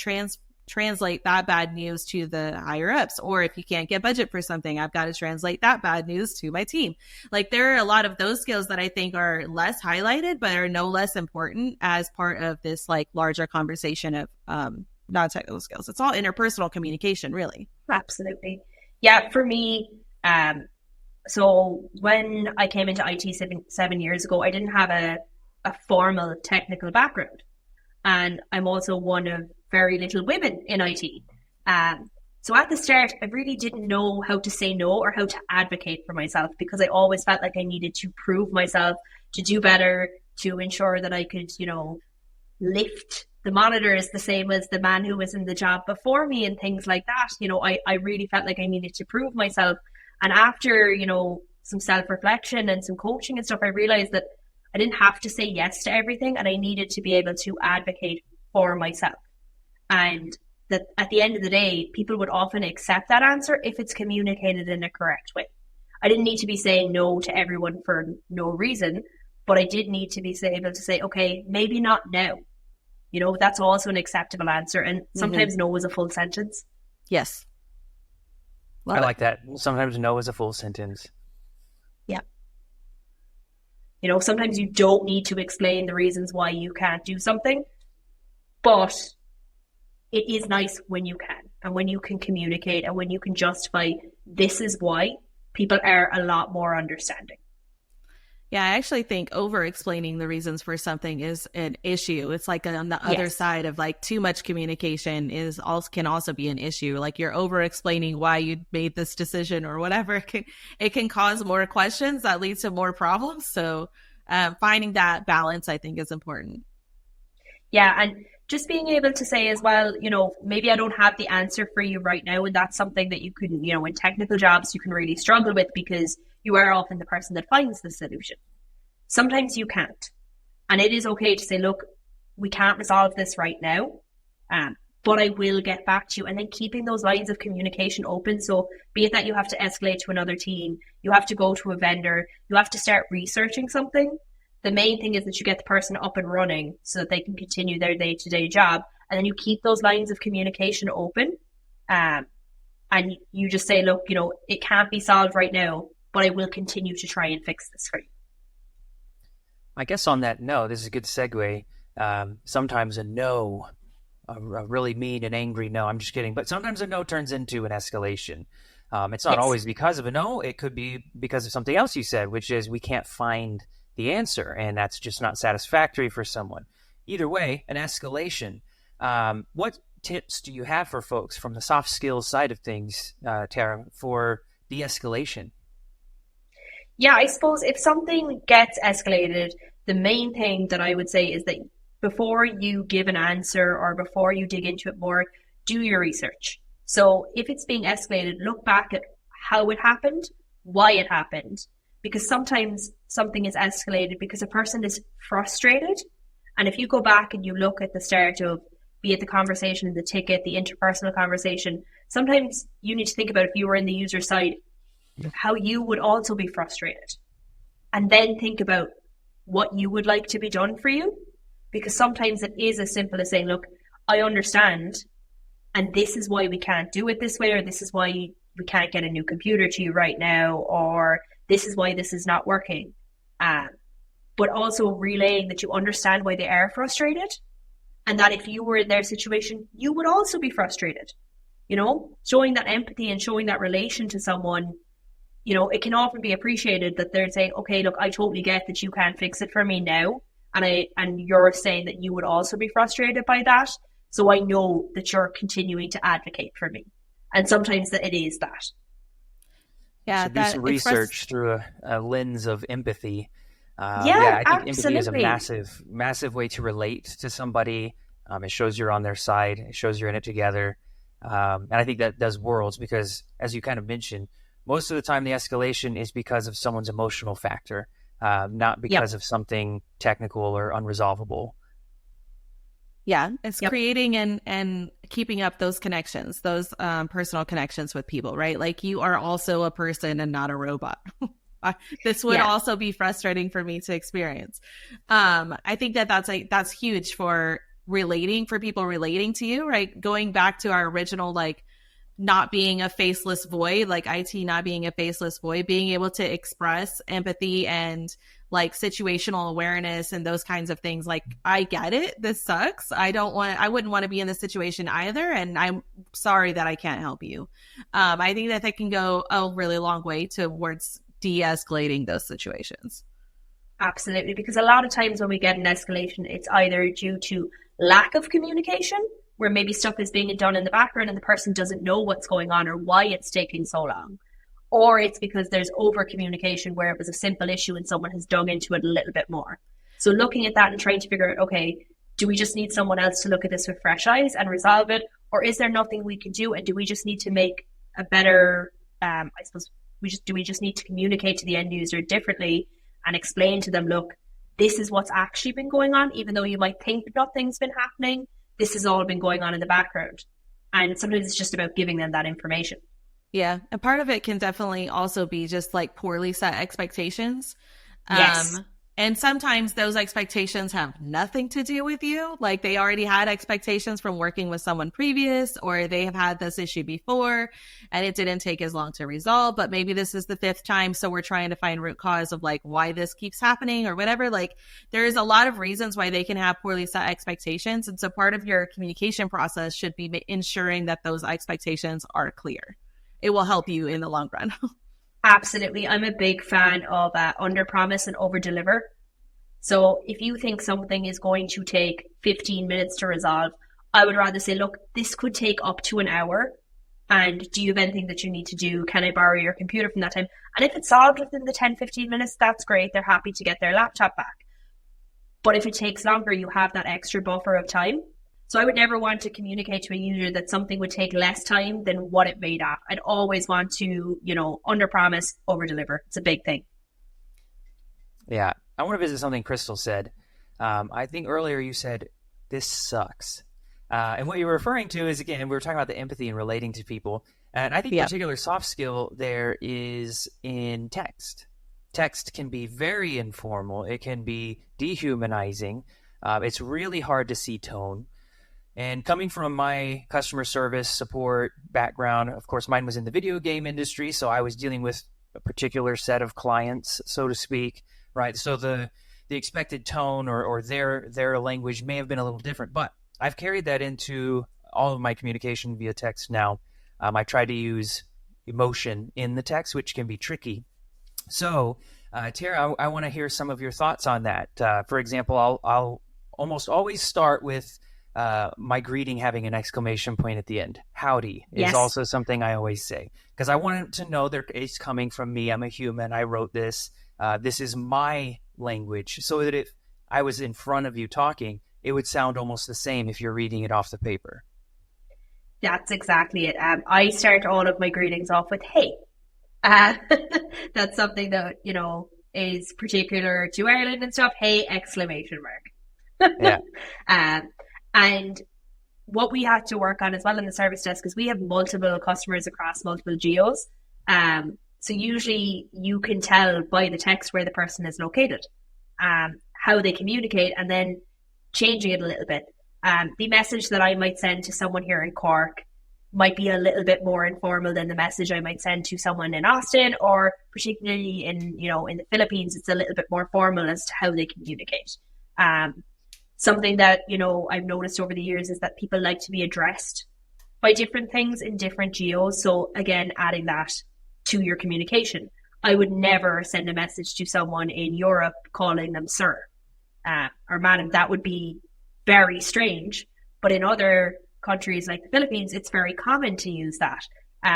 translate that bad news to the higher ups. Or if you can't get budget for something, I've got to translate that bad news to my team. Like there are a lot of those skills that I think are less highlighted, but are no less important as part of this like larger conversation of non-technical skills. It's all interpersonal communication, really. Absolutely. Yeah, for me, so when I came into IT seven years ago, I didn't have a formal technical background. And I'm also one of very little women in IT. So at the start, I really didn't know how to say no or how to advocate for myself, because I always felt like I needed to prove myself, to do better, to ensure that I could, lift the monitors the same as the man who was in the job before me and things like that. I really felt like I needed to prove myself. And after, some self-reflection and some coaching and stuff, I realized that I didn't have to say yes to everything, and I needed to be able to advocate for myself. And that at the end of the day, people would often accept that answer if it's communicated in a correct way. I didn't need to be saying no to everyone for no reason, but I did need to be able to say, okay, maybe not now, You know, that's also an acceptable answer. And sometimes no is a full sentence. Yes. I like that. Sometimes no is a full sentence. Yeah. You know, sometimes you don't need to explain the reasons why you can't do something, but it is nice when you can, and when you can communicate, and when you can justify this is why. People are a lot more understanding. Yeah, I actually think over-explaining the reasons for something is an issue. It's like on the other side of like too much communication can also be an issue. Like you're over-explaining why you made this decision or whatever. It can cause more questions that leads to more problems. So finding that balance, I think, is important. Yeah, and just being able to say as well, you know, maybe I don't have the answer for you right now, and that's something that you can, you know, in technical jobs you can really struggle with because you are often the person that finds the solution. Sometimes you can't. And it is okay to say, look, we can't resolve this right now, but I will get back to you. And then keeping those lines of communication open. So be it that you have to escalate to another team, you have to go to a vendor, you have to start researching something. The main thing is that you get the person up and running so that they can continue their day-to-day job. And then you keep those lines of communication open. And you just say, look, you know, it can't be solved right now, but I will continue to try and fix this for you. I guess on that note, this is a good segue. Sometimes a no, a really mean and angry no, I'm just kidding, but sometimes a no turns into an escalation. It's not always because of a no. It could be because of something else you said, which is we can't find the answer, and that's just not satisfactory for someone. Either way, an escalation. What tips do you have for folks from the soft skills side of things, Tara, for de-escalation? Yeah, I suppose if something gets escalated, the main thing that I would say is that before you give an answer or before you dig into it more, do your research. So if it's being escalated, look back at how it happened, why it happened, because sometimes something is escalated because a person is frustrated. And if you go back and you look at the start of, be it the conversation, the ticket, the interpersonal conversation, sometimes you need to think about if you were in the user side, how you would also be frustrated. And then think about what you would like to be done for you. Because sometimes it is as simple as saying, look, I understand, and this is why we can't do it this way, or this is why we can't get a new computer to you right now, or this is why this is not working. But also relaying that you understand why they are frustrated, and that if you were in their situation, you would also be frustrated. You know, showing that empathy and showing that relation to someone, you know, it can often be appreciated that they're saying, okay, look, I totally get that you can't fix it for me now. And you're saying that you would also be frustrated by that. So I know that you're continuing to advocate for me. And sometimes that it is that. Yeah, so do some research through a lens of empathy. I think absolutely. empathy is a massive way to relate to somebody. It shows you're on their side. It shows you're in it together. And I think that does worlds because, as you kind of mentioned, most of the time the escalation is because of someone's emotional factor, not because of something technical or unresolvable. Yeah, it's creating and keeping up those connections, those personal connections with people, right? Like you are also a person and not a robot. This would also be frustrating for me to experience. I think that's huge for people relating to you, right? Going back to our original, like not being a faceless void, like IT not being a faceless void, being able to express empathy and like situational awareness and those kinds of things. Like, I get it. This sucks. I wouldn't want to be in this situation either. And I'm sorry that I can't help you. I think that can go a really long way towards de-escalating those situations. Absolutely. Because a lot of times when we get an escalation, it's either due to lack of communication, where maybe stuff is being done in the background and the person doesn't know what's going on or why it's taking so long. Or it's because there's over communication where it was a simple issue and someone has dug into it a little bit more. So looking at that and trying to figure out, okay, do we just need someone else to look at this with fresh eyes and resolve it? Or is there nothing we can do? And do we just need to make a better, do we just need to communicate to the end user differently and explain to them, look, this is what's actually been going on, even though you might think nothing's been happening. This has all been going on in the background. And sometimes it's just about giving them that information. Yeah. And part of it can definitely also be just like poorly set expectations. Yes. And sometimes those expectations have nothing to do with you. Like they already had expectations from working with someone previous, or they have had this issue before and it didn't take as long to resolve, but maybe this is the fifth time. So we're trying to find root cause of like why this keeps happening or whatever. Like there's a lot of reasons why they can have poorly set expectations. And so part of your communication process should be ensuring that those expectations are clear. It will help you in the long run. Absolutely. I'm a big fan of under promise and over deliver. So if you think something is going to take 15 minutes to resolve, I would rather say, look, this could take up to an hour. And do you have anything that you need to do? Can I borrow your computer from that time? And if it's solved within the 10, 15 minutes, that's great. They're happy to get their laptop back. But if it takes longer, you have that extra buffer of time. So I would never want to communicate to a user that something would take less time than what it made at. I'd always want to, under promise, over deliver. It's a big thing. Yeah. I want to visit something Chrystal said. I think earlier you said, this sucks. And what you're referring to is, again, we were talking about the empathy and relating to people. And I think a particular soft skill there is in text. Text can be very informal. It can be dehumanizing. It's really hard to see tone. And coming from my customer service support background, of course, mine was in the video game industry, so I was dealing with a particular set of clients, so to speak, right? So the expected tone or their language may have been a little different, but I've carried that into all of my communication via text now. I try to use emotion in the text, which can be tricky. So, Tara, I want to hear some of your thoughts on that. For example, I'll almost always start with my greeting having an exclamation point at the end. Howdy is also something I always say, because I want to know that it's coming from me. I'm a human. I wrote this. This is my language, so that if I was in front of you talking, it would sound almost the same if you're reading it off the paper. That's exactly it. I start all of my greetings off with, hey. That's something that, is particular to Ireland and stuff. Hey, exclamation mark. Yeah. And what we had to work on as well in the service desk is we have multiple customers across multiple geos. So usually you can tell by the text where the person is located, how they communicate, and then changing it a little bit. The message that I might send to someone here in Cork might be a little bit more informal than the message I might send to someone in Austin, or particularly in the Philippines, it's a little bit more formal as to how they communicate. Something that, I've noticed over the years is that people like to be addressed by different things in different geos. So again, adding that to your communication. I would never send a message to someone in Europe calling them sir or madam. That would be very strange. But in other countries like the Philippines, it's very common to use that.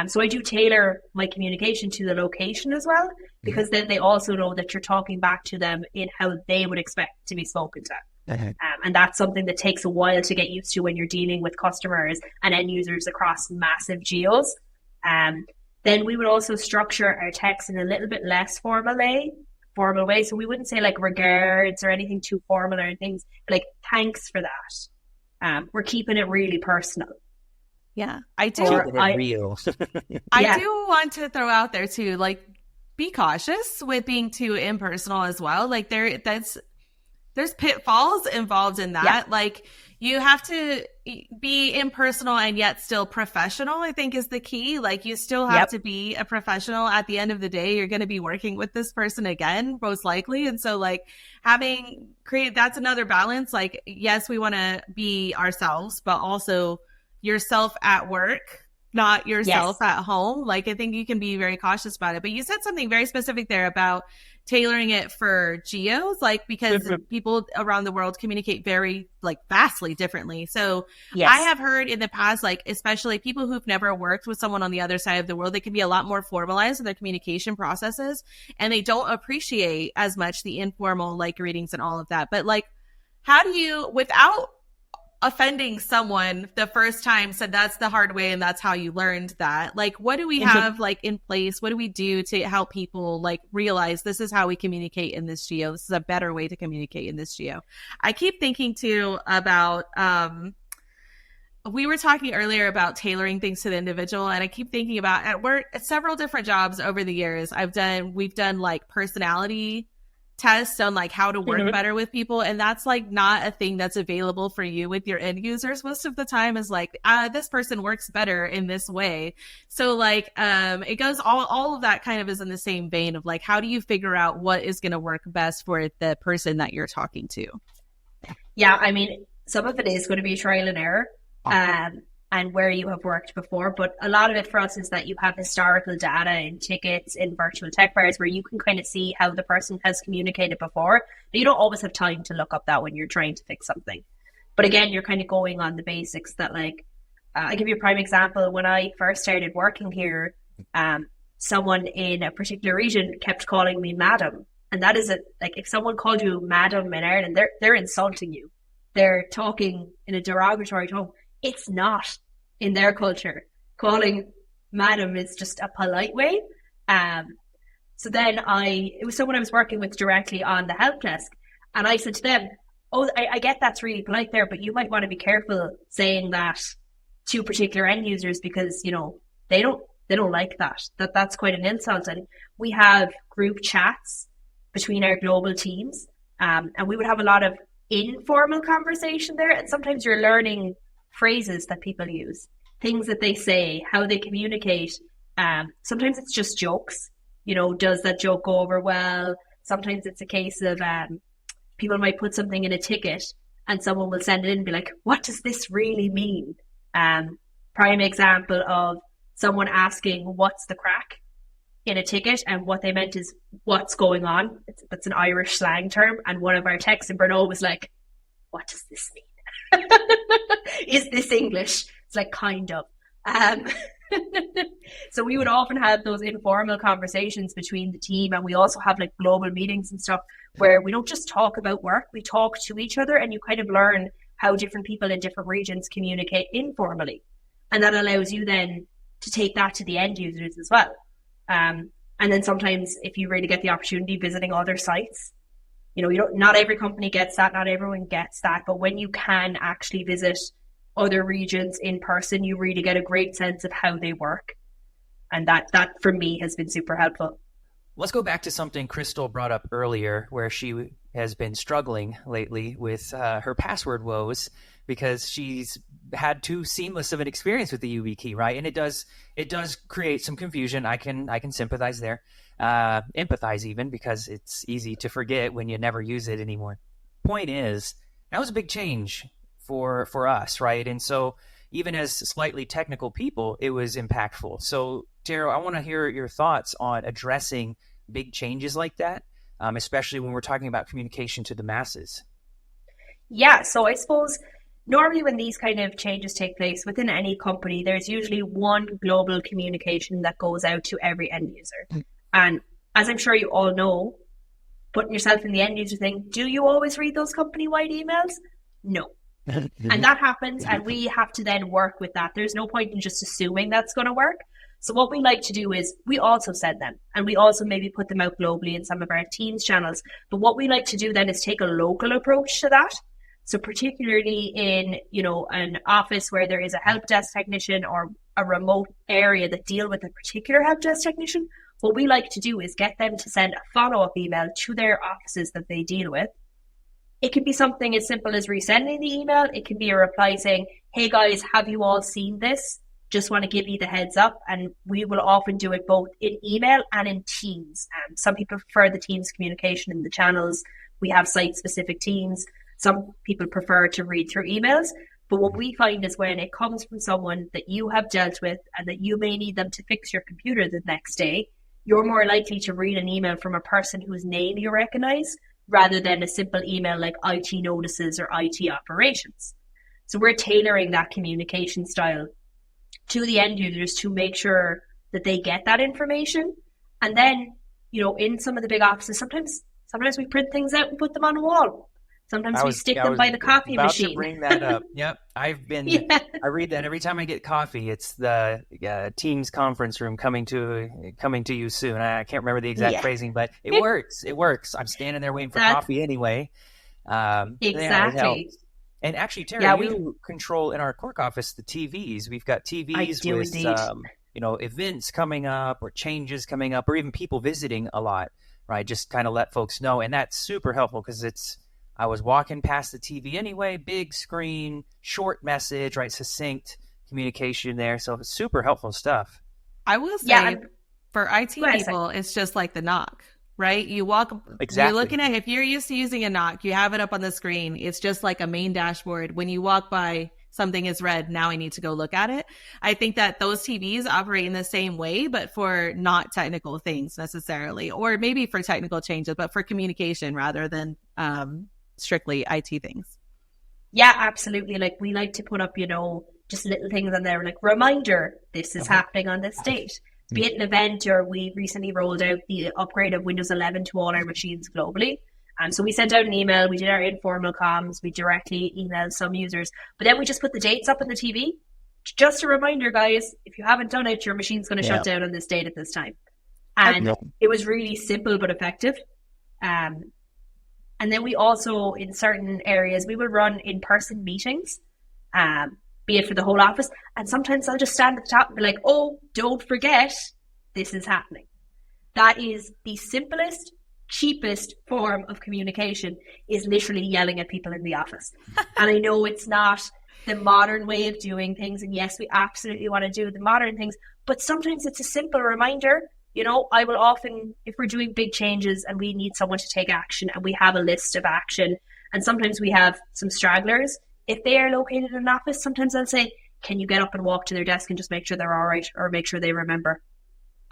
So I do tailor my communication to the location as well, because then they also know that you're talking back to them in how they would expect to be spoken to. And that's something that takes a while to get used to when you're dealing with customers and end users across massive geos. Then we would also structure our text in a little bit less formal way. So we wouldn't say like regards or anything too formal or things like thanks for that. We're keeping it really personal. Yeah, I do. Real. I do want to throw out there too, like, be cautious with being too impersonal as well. Like there's pitfalls involved in that. Yeah. Like you have to be impersonal and yet still professional, I think is the key. Like you still have to be a professional. At the end of the day, you're going to be working with this person again, most likely. And so like that's another balance. Like, yes, we want to be ourselves, but also yourself at work, not yourself at home. Like I think you can be very cautious about it. But you said something very specific there about tailoring it for geos, like because people around the world communicate very like vastly differently. So I have heard in the past, like especially people who've never worked with someone on the other side of the world, they can be a lot more formalized in their communication processes, and they don't appreciate as much the informal like greetings and all of that. But like, how do you, without offending someone the first time, said that's the hard way and that's how you learned that, like what do we have like in place? What do we do to help people like realize this is how we communicate in this geo? This is a better way to communicate in this geo. I keep thinking too about we were talking earlier about tailoring things to the individual, and I keep thinking about at work at several different jobs over the years we've done like personality tests on like how to work better with people, and that's like not a thing that's available for you with your end users most of the time. Is like this person works better in this way. So like it goes all of that kind of is in the same vein of like, how do you figure out what is going to work best for the person that you're talking to? Yeah, I mean, some of it is going to be trial and error. And where you have worked before. But a lot of it for us is that you have historical data in tickets, in virtual tech bars, where you can kind of see how the person has communicated before. But you don't always have time to look up that when you're trying to fix something. But again, you're kind of going on the basics that like, I'll give you a prime example. When I first started working here, someone in a particular region kept calling me madam. And that is like, if someone called you madam in Ireland, they're insulting you. They're talking in a derogatory tone. It's not in their culture. Calling madam is just a polite way. So then it was someone I was working with directly on the help desk. And I said to them, oh, I get that's really polite there, but you might want to be careful saying that to particular end users because, you know, they don't like that. That's quite an insult. And we have group chats between our global teams. And we would have a lot of informal conversation there. And sometimes you're learning phrases that people use, things that they say, how they communicate. Sometimes it's just jokes. You know, does that joke go over well? Sometimes it's a case of people might put something in a ticket and someone will send it in and be like, what does this really mean? Prime example of someone asking what's the crack in a ticket, and what they meant is what's going on. That's an Irish slang term. And one of our techs in Brno was like, what does this mean? Is this English? It's like, kind of. So we would often have those informal conversations between the team, and we also have like global meetings and stuff where we don't just talk about work, we talk to each other, and you kind of learn how different people in different regions communicate informally. And that allows you then to take that to the end users as well. And then sometimes if you really get the opportunity visiting other sites, you know, not every company gets that, not everyone gets that, but when you can actually visit other regions in person, you really get a great sense of how they work. And that for me has been super helpful. Let's go back to something Chrystal brought up earlier, where she has been struggling lately with her password woes because she's had too seamless of an experience with the YubiKey, right? And it does create some confusion. I can sympathize there, empathize even, because it's easy to forget when you never use it anymore. Point is, that was a big change for us, right? And so even as slightly technical people, it was impactful. So Tara, I want to hear your thoughts on addressing big changes like that, especially when we're talking about communication to the masses. Yeah, so I suppose normally when these kind of changes take place within any company, there's usually one global communication that goes out to every end user. And as I'm sure you all know, putting yourself in the end user thing, do you always read those company-wide emails? No. And that happens, and we have to then work with that. There's no point in just assuming that's going to work. So what we like to do is we also send them, and we also maybe put them out globally in some of our Teams channels. But what we like to do then is take a local approach to that. So particularly in, you know, an office where there is a help desk technician or a remote area that deal with a particular help desk technician, what we like to do is get them to send a follow-up email to their offices that they deal with. It can be something as simple as resending the email. It can be a reply saying, hey guys, have you all seen this? Just want to give you the heads up. And we will often do it both in email and in Teams. Some people prefer the Teams communication in the channels. We have site-specific teams. Some people prefer to read through emails. But what we find is when it comes from someone that you have dealt with and that you may need them to fix your computer the next day, you're more likely to read an email from a person whose name you recognize rather than a simple email like IT notices or IT operations. So we're tailoring that communication style to the end users to make sure that they get that information. And then, you know, in some of the big offices, sometimes we print things out and put them on a wall. Sometimes we stick them by the coffee machine. To bring that up. Yep. I read that every time I get coffee. It's the Teams conference room coming to you soon. I can't remember the exact phrasing, but it works. It works. I'm standing there waiting for coffee anyway. Exactly. And actually, Tara, you control in our Cork office the TVs. We've got TVs with events coming up or changes coming up or even people visiting a lot. right? Just kind of let folks know. And that's super helpful because I was walking past the TV anyway, big screen, short message, right? Succinct communication there. So it's super helpful stuff. I will say for IT people, it's just like the knock, right? You walk, You're looking at, if you're used to using a knock, you have it up on the screen. It's just like a main dashboard. When you walk by, something is red. Now I need to go look at it. I think that those TVs operate in the same way, but for not technical things necessarily, or maybe for technical changes, but for communication rather than strictly IT things. Yeah, absolutely. Like we like to put up, just little things on there, like reminder, this is happening on this date. Be it an event, or we recently rolled out the upgrade of Windows 11 to all our machines globally. And so we sent out an email, we did our informal comms, we directly emailed some users, but then we just put the dates up on the TV. Just a reminder, guys, if you haven't done it, your machine's going to shut down on this date at this time. And it was really simple but effective. And then we also, in certain areas, we will run in-person meetings, be it for the whole office. And sometimes I'll just stand at the top and be like, oh, don't forget, this is happening. That is the simplest, cheapest form of communication, is literally yelling at people in the office. And I know it's not the modern way of doing things, and yes, we absolutely want to do the modern things, but sometimes it's a simple reminder. I will often, if we're doing big changes and we need someone to take action and we have a list of action, and sometimes we have some stragglers, if they are located in an office, sometimes I'll say, can you get up and walk to their desk and just make sure they're all right, or make sure they remember?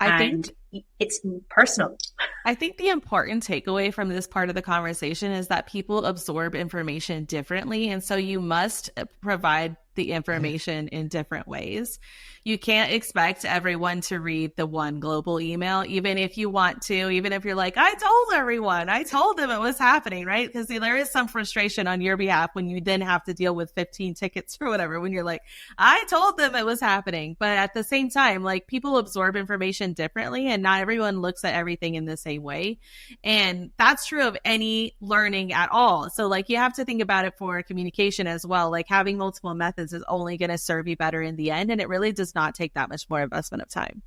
I think it's personal. I think the important takeaway from this part of the conversation is that people absorb information differently. And so you must provide the information in different ways. You can't expect everyone to read the one global email, even if you want to, even if you're like, I told everyone, I told them it was happening, right? Because there is some frustration on your behalf when you then have to deal with 15 tickets or whatever, when you're like, I told them it was happening. But at the same time, like, people absorb information differently, and not everyone looks at everything in the same way. And that's true of any learning at all. So like, you have to think about it for communication as well. Like, having multiple methods is only going to serve you better in the end. And it really does not take that much more investment of time.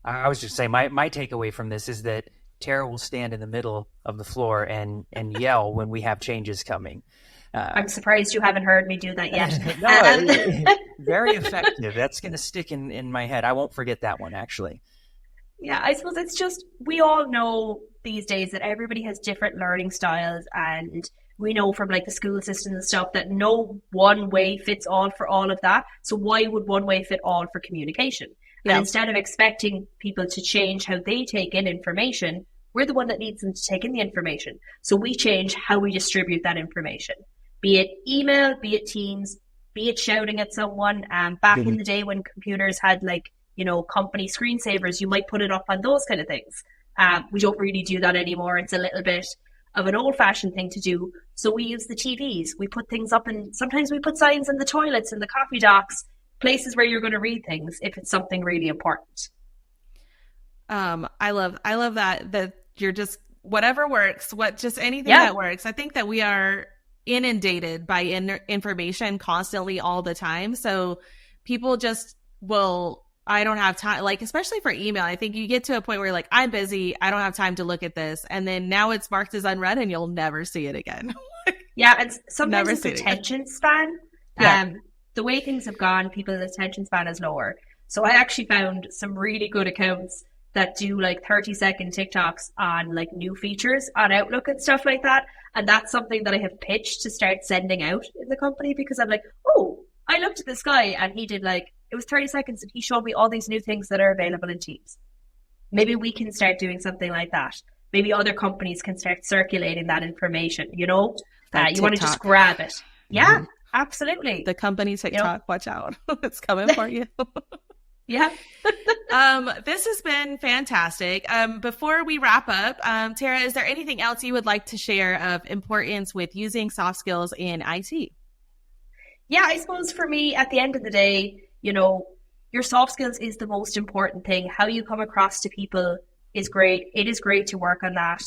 I was just saying, my takeaway from this is that Tara will stand in the middle of the floor and yell when we have changes coming. I'm surprised you haven't heard me do that yet. No, very effective. That's going to stick in my head. I won't forget that one, actually. Yeah, I suppose it's just, we all know these days that everybody has different learning styles, and we know from like the school system and stuff that no one way fits all for all of that. So why would one way fit all for communication? Yeah. And instead of expecting people to change how they take in information, we're the one that needs them to take in the information. So we change how we distribute that information, be it email, be it Teams, be it shouting at someone. Back in the day when computers had company screensavers, you might put it up on those kind of things. We don't really do that anymore. It's a little bit of an old-fashioned thing to do. So we use the TVs. We put things up, and sometimes we put signs in the toilets, in the coffee docks, places where you're going to read things if it's something really important. I love that you're just, whatever works, anything that works. I think that we are inundated by information constantly all the time. So people just will, I don't have time, like, especially for email. I think you get to a point where you're like, I'm busy, I don't have time to look at this. And then now it's marked as unread and you'll never see it again. Yeah, and sometimes it's attention span. Yeah. The way things have gone, people's attention span is lower. So I actually found some really good accounts that do like 30-second TikToks on like new features on Outlook and stuff like that. And that's something that I have pitched to start sending out in the company, because I'm like, oh, I looked at this guy and he did it was 30 seconds and he showed me all these new things that are available in Teams. Maybe we can start doing something like that. Maybe other companies can start circulating that information, you want to just grab it. Yeah, absolutely. The company TikTok, watch out. It's coming for you. Yeah. This has been fantastic. Before we wrap up, Tara, is there anything else you would like to share of importance with using soft skills in IT? Yeah, I suppose for me, at the end of the day, your soft skills is the most important thing. How you come across to people is great. It is great to work on that.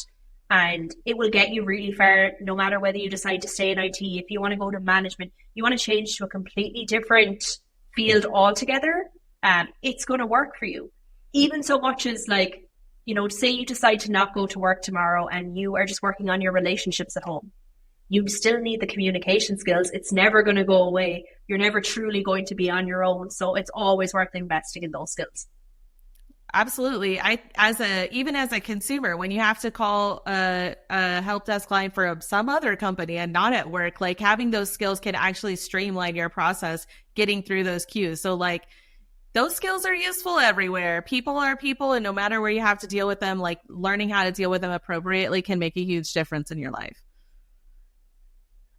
And it will get you really far, no matter whether you decide to stay in IT. If you want to go to management, you want to change to a completely different field altogether, it's going to work for you. Even so much as like say you decide to not go to work tomorrow and you are just working on your relationships at home. You still need the communication skills. It's never going to go away. You're never truly going to be on your own. So it's always worth investing in those skills. Absolutely. Even as a consumer, when you have to call a help desk line for some other company and not at work, like having those skills can actually streamline your process getting through those queues. So like those skills are useful everywhere. People are people, and no matter where you have to deal with them, like learning how to deal with them appropriately can make a huge difference in your life.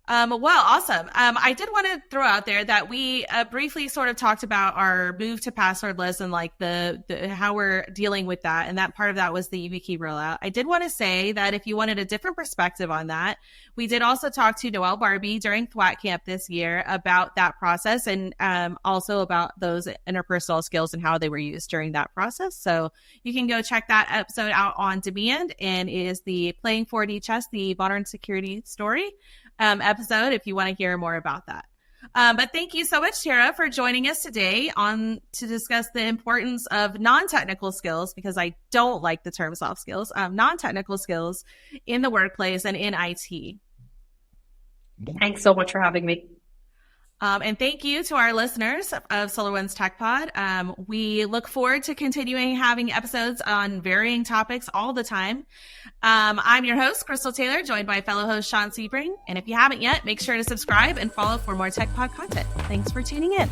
Well, awesome. I did want to throw out there that we briefly sort of talked about our move to passwordless and like the how we're dealing with that. And that part of that was the YubiKey rollout. I did want to say that if you wanted a different perspective on that, we did also talk to Noelle Barbie during THWAC Camp this year about that process and also about those interpersonal skills and how they were used during that process. So you can go check that episode out on demand, and it is the Playing 4D Chess, the Modern Security Story episode if you want to hear more about that. But thank you so much, Tara, for joining us today to discuss the importance of non-technical skills, because I don't like the term soft skills, non-technical skills in the workplace and in IT. Thanks so much for having me. And thank you to our listeners of SolarWinds TechPod. We look forward to continuing having episodes on varying topics all the time. I'm your host, Chrystal Taylor, joined by fellow host Sean Sebring. And if you haven't yet, make sure to subscribe and follow for more TechPod content. Thanks for tuning in.